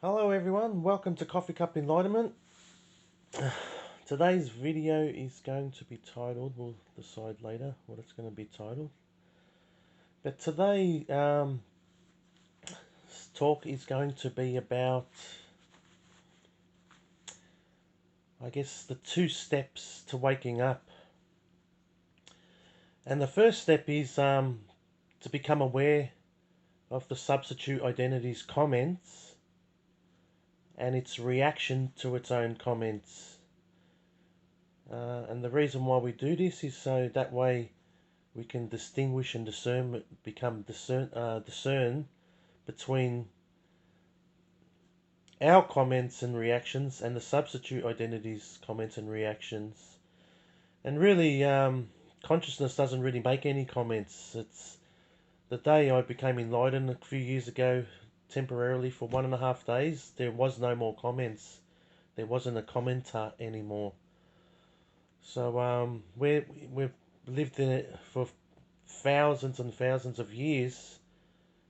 Hello everyone, welcome to Coffee Cup Enlightenment. Today's video is going to be titled, we'll decide later what it's going to be titled. But today talk is going to be about, I guess, the 2 steps to waking up. And the first step is to become aware of the substitute identity's comments and its reaction to its own comments. And the reason why we do this is so that way we can distinguish and discern between our comments and reactions and the substitute identity's comments and reactions. And really, consciousness doesn't really make any comments. It's the day I became enlightened a few years ago, temporarily for 1.5 days, there was no more comments. There wasn't a commenter anymore. So we've lived in it for thousands and thousands of years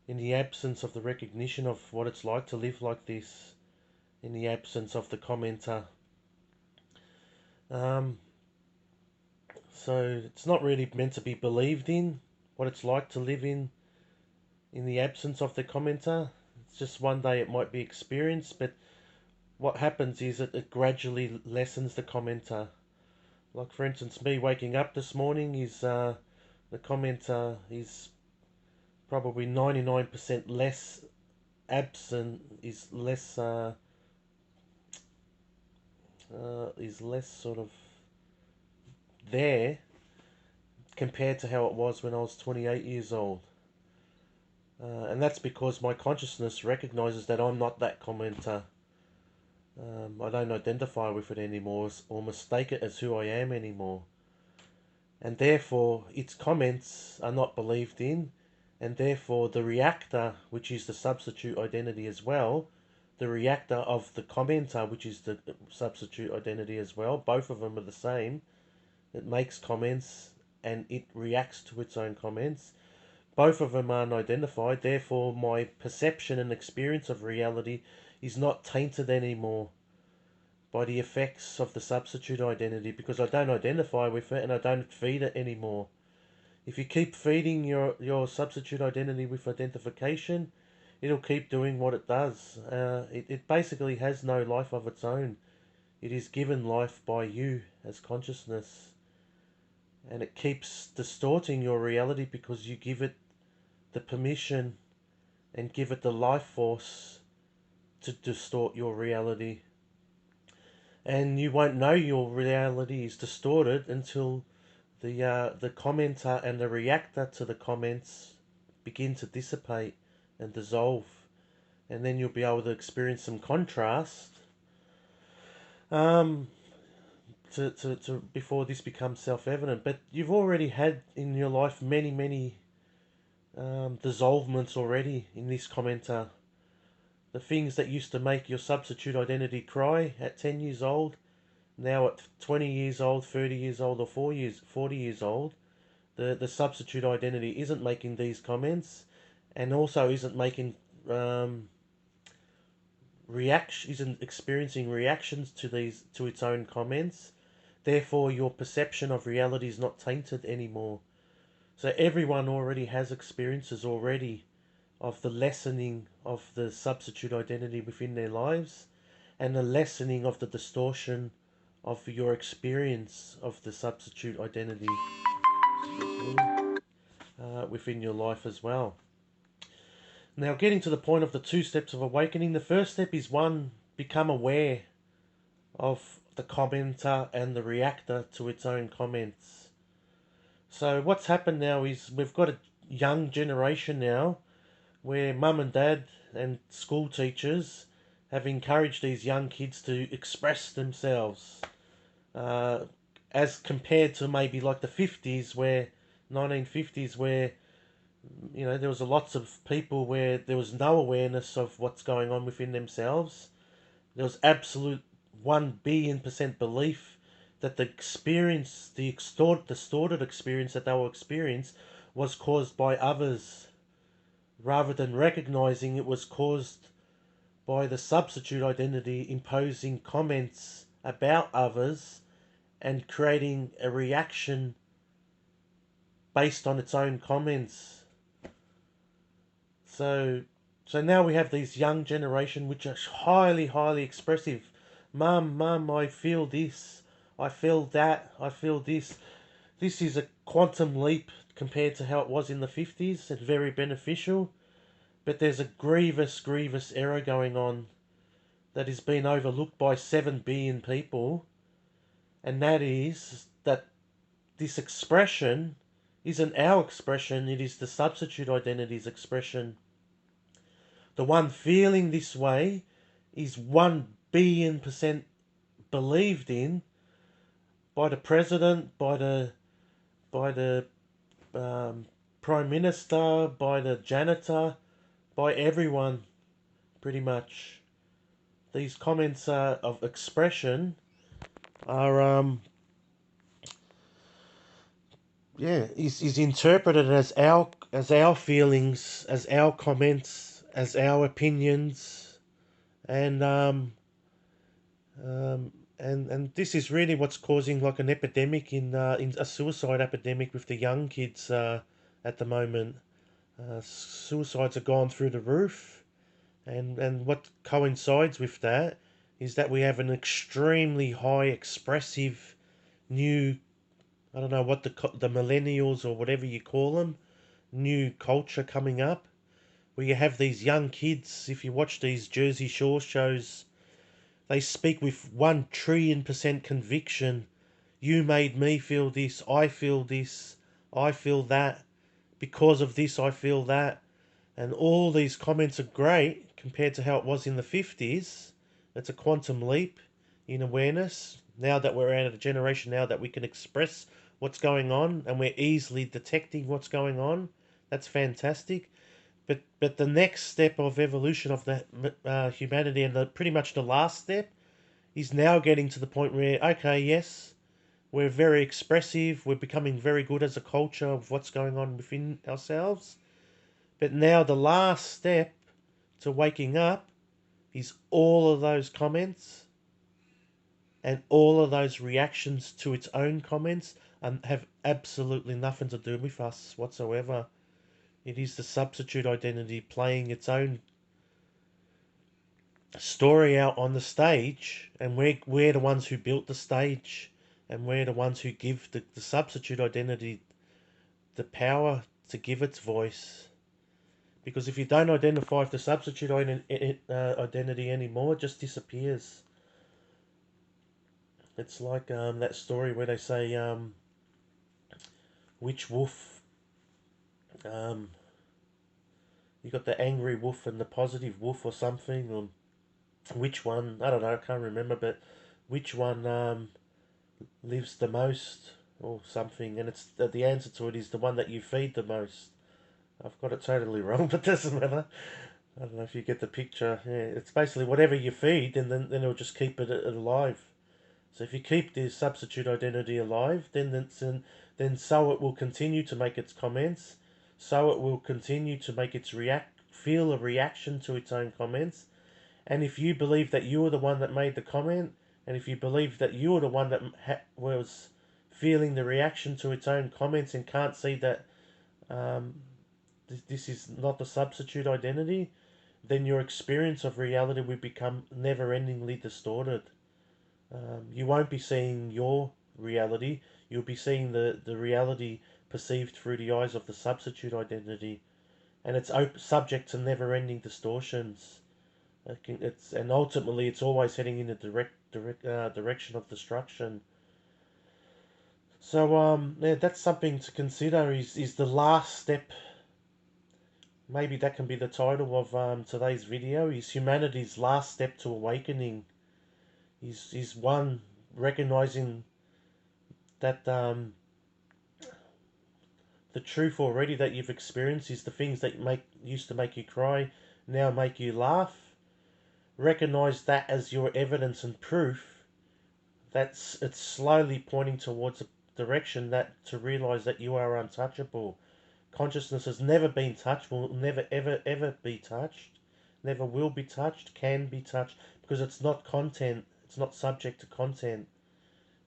in the absence of the recognition of what it's like to live like this, in the absence of the commenter. So it's not really meant to be believed in, what it's like to live in the absence of the commenter. It's just one day it might be experienced, but what happens is that it gradually lessens the commenter. Like for instance, me waking up this morning is the commenter is probably 99% less absent, is less sort of there compared to how it was when I was 28 years old. And that's because my consciousness recognizes that I'm not that commenter. I don't identify with it anymore or mistake it as who I am anymore. And therefore, its comments are not believed in, and therefore the reactor, which is the substitute identity as well, the reactor of the commenter, which is the substitute identity as well, both of them are the same. It makes comments and it reacts to its own comments. Both of them are unidentified, therefore my perception and experience of reality is not tainted anymore by the effects of the substitute identity, because I don't identify with it and I don't feed it anymore. If you keep feeding your substitute identity with identification, it'll keep doing what it does. It basically has no life of its own. It is given life by you as consciousness. And it keeps distorting your reality because you give it the permission and give it the life force to distort your reality. And you won't know your reality is distorted until the commenter and the reactor to the comments begin to dissipate and dissolve, and then you'll be able to experience some contrast to before this becomes self-evident. But you've already had in your life many dissolvements already in this commenter. The things that used to make your substitute identity cry at 10 years old, now at 20 years old, 30 years old, or 40 years old, the substitute identity isn't making these comments, and also isn't making isn't experiencing reactions to its own comments. Therefore, your perception of reality is not tainted anymore. So everyone already has experiences already of the lessening of the substitute identity within their lives, and the lessening of the distortion of your experience of the substitute identity within your life as well. Now, getting to the point of the 2 steps of awakening, the first step is one, become aware of the commenter and the reactor to its own comments. So what's happened now is we've got a young generation now where mum and dad and school teachers have encouraged these young kids to express themselves, as compared to maybe like the 50s, where 1950s, where there was lots of people where there was no awareness of what's going on within themselves. There was absolute 1 billion% belief that the experience, the distorted experience that they were experiencing, was caused by others, rather than recognizing it was caused by the substitute identity imposing comments about others and creating a reaction based on its own comments. So so now we have these young generation which are highly, highly expressive. Mum, I feel this, I feel that, I feel this. This is a quantum leap compared to how it was in the 50s and very beneficial. But there's a grievous, grievous error going on that is being overlooked by 7 billion people, and that is that this expression isn't our expression, it is the substitute identity's expression. The one feeling this way is 1 billion% believed in by the president, by the prime minister, by the janitor, by everyone, pretty much. These comments of expression are is interpreted as our feelings, as our comments, as our opinions, and and this is really what's causing like an epidemic in a suicide epidemic with the young kids at the moment. Suicides have gone through the roof, and what coincides with that is that we have an extremely high expressive new, I don't know what the millennials or whatever you call them, new culture coming up, where you have these young kids. If you watch these Jersey Shore shows, they speak with 1 trillion% conviction. You made me feel this, I feel this, I feel that, because of this I feel that. And all these comments are great compared to how it was in the 50s. It's a quantum leap in awareness. Now that we're out of a generation now that we can express what's going on and we're easily detecting what's going on, that's fantastic. But the next step of evolution of the humanity, and pretty much the last step, is now getting to the point where, okay, yes, we're very expressive, we're becoming very good as a culture of what's going on within ourselves. But now the last step to waking up is all of those comments and all of those reactions to its own comments have absolutely nothing to do with us whatsoever. It is the substitute identity playing its own story out on the stage, and we're the ones who built the stage, and we're the ones who give the substitute identity the power to give its voice. Because if you don't identify with the substitute identity anymore, it just disappears. It's like that story where they say which wolf, um, you got the angry wolf and the positive wolf or something, or which one, I don't know, I can't remember, but which one lives the most or something, and it's the answer to it is the one that you feed the most. I've got it totally wrong, but it doesn't matter. I don't know if you get the picture. Yeah, it's basically whatever you feed, and then it'll just keep it alive. So if you keep the substitute identity alive, then so it will continue to make its comments, so it will continue to make its feel a reaction to its own comments. And if you believe that you were the one that made the comment, and if you believe that you were the one that was feeling the reaction to its own comments and can't see that um, this is not the substitute identity, then your experience of reality will become never-endingly distorted. You won't be seeing your reality. You'll be seeing the reality perceived through the eyes of the substitute identity, and it's subject to never-ending distortions. And ultimately it's always heading in a direction of destruction. So yeah, that's something to consider. Is the last step? Maybe that can be the title of today's video. Is humanity's last step to awakening? Is one recognizing that the truth already that you've experienced is the things that used to make you cry now make you laugh. Recognize that as your evidence and proof. It's slowly pointing towards a direction that to realize that you are untouchable. Consciousness has never been touched, will never ever ever be touched, never will be touched, can be touched, because it's not content, it's not subject to content.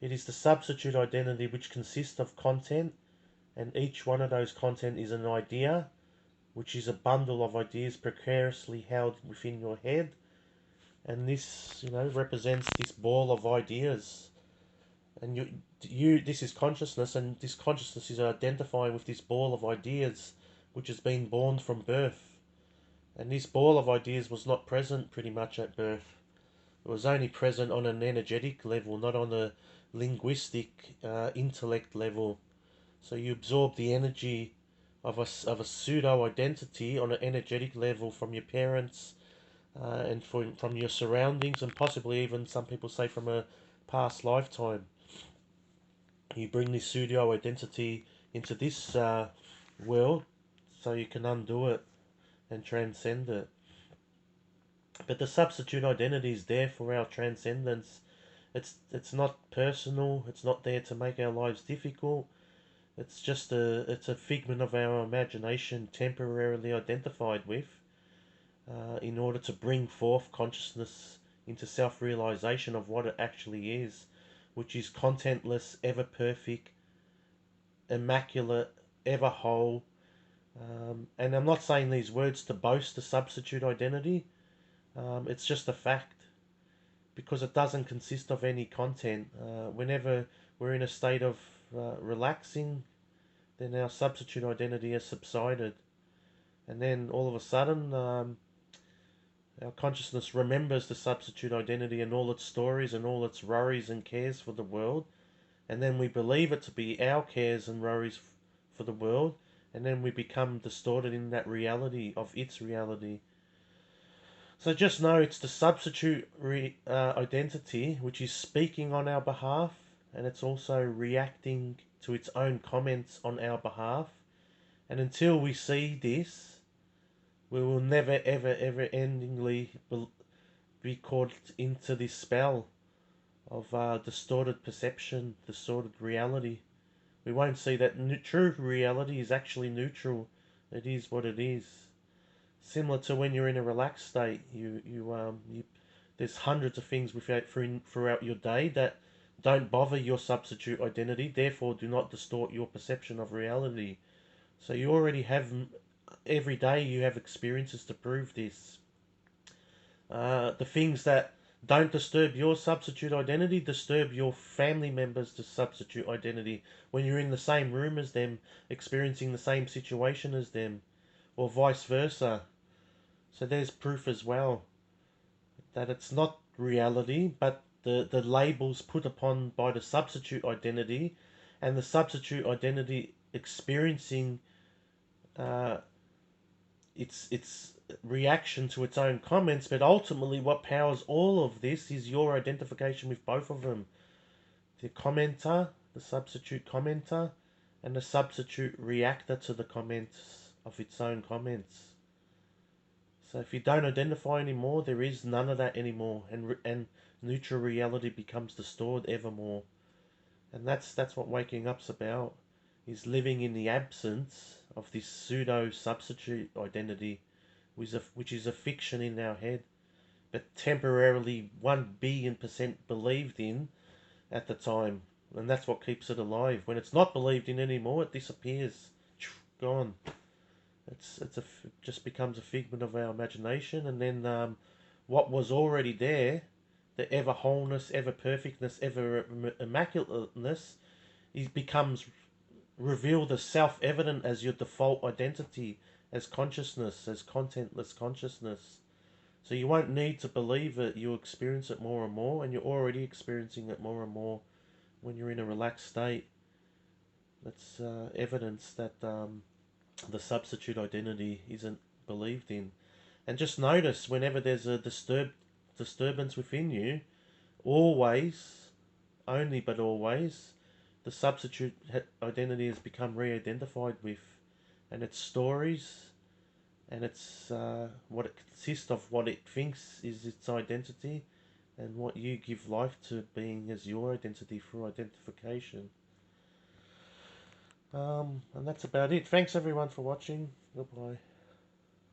It is the substitute identity which consists of content, and each one of those content is an idea, which is a bundle of ideas precariously held within your head. And this, represents this ball of ideas. And this is consciousness, and this consciousness is identifying with this ball of ideas, which has been born from birth. And this ball of ideas was not present pretty much at birth. It was only present on an energetic level, not on a linguistic intellect level. So you absorb the energy of a pseudo identity on an energetic level from your parents and from your surroundings, and possibly even some people say from a past lifetime. You bring this pseudo identity into this world so you can undo it and transcend it. But the substitute identity is there for our transcendence. It's not personal. It's not there to make our lives difficult. It's a figment of our imagination, temporarily identified with, in order to bring forth consciousness into self-realization of what it actually is, which is contentless, ever perfect, immaculate, ever whole. And I'm not saying these words to boast a substitute identity. It's just a fact, because it doesn't consist of any content. Whenever we're in a state of relaxing, then our substitute identity has subsided. And then all of a sudden, our consciousness remembers the substitute identity and all its stories and all its worries and cares for the world. And then we believe it to be our cares and worries for the world. And then we become distorted in that reality of its reality. So just know it's the substitute identity which is speaking on our behalf, and it's also reacting to its own comments on our behalf. And until we see this, we will never, ever, ever endingly be caught into this spell of distorted perception, distorted reality. We won't see that true reality is actually neutral. It is what it is. Similar to when you're in a relaxed state, there's hundreds of things throughout your day that don't bother your substitute identity, therefore do not distort your perception of reality. So you already have, every day you have experiences to prove this. The things that don't disturb your substitute identity disturb your family members' substitute identity when you're in the same room as them, experiencing the same situation as them, or vice versa. So there's proof as well that it's not reality, but the labels put upon by the substitute identity, and the substitute identity experiencing its reaction to its own comments. But ultimately what powers all of this is your identification with both of them. The commenter, the substitute commenter, and the substitute reactor to the comments of its own comments. So if you don't identify anymore, there is none of that anymore, and neutral reality becomes distorted evermore. And that's what waking up's about, is living in the absence of this pseudo substitute identity, which is a fiction in our head, but temporarily 1 billion% believed in at the time. And that's what keeps it alive. When it's not believed in anymore, it disappears. Gone. It just becomes a figment of our imagination, and then what was already there, the ever wholeness, ever perfectness, ever immaculateness, it becomes revealed as self-evident as your default identity, as consciousness, as contentless consciousness. So you won't need to believe it, you experience it more and more, and you're already experiencing it more and more when you're in a relaxed state. That's evidence that the substitute identity isn't believed in. And just notice whenever there's a disturbance within you, always, only but always, the substitute identity has become re-identified with, and its stories, and its what it consists of, what it thinks is its identity, and what you give life to being as your identity through identification. And that's about it. Thanks everyone for watching. Goodbye.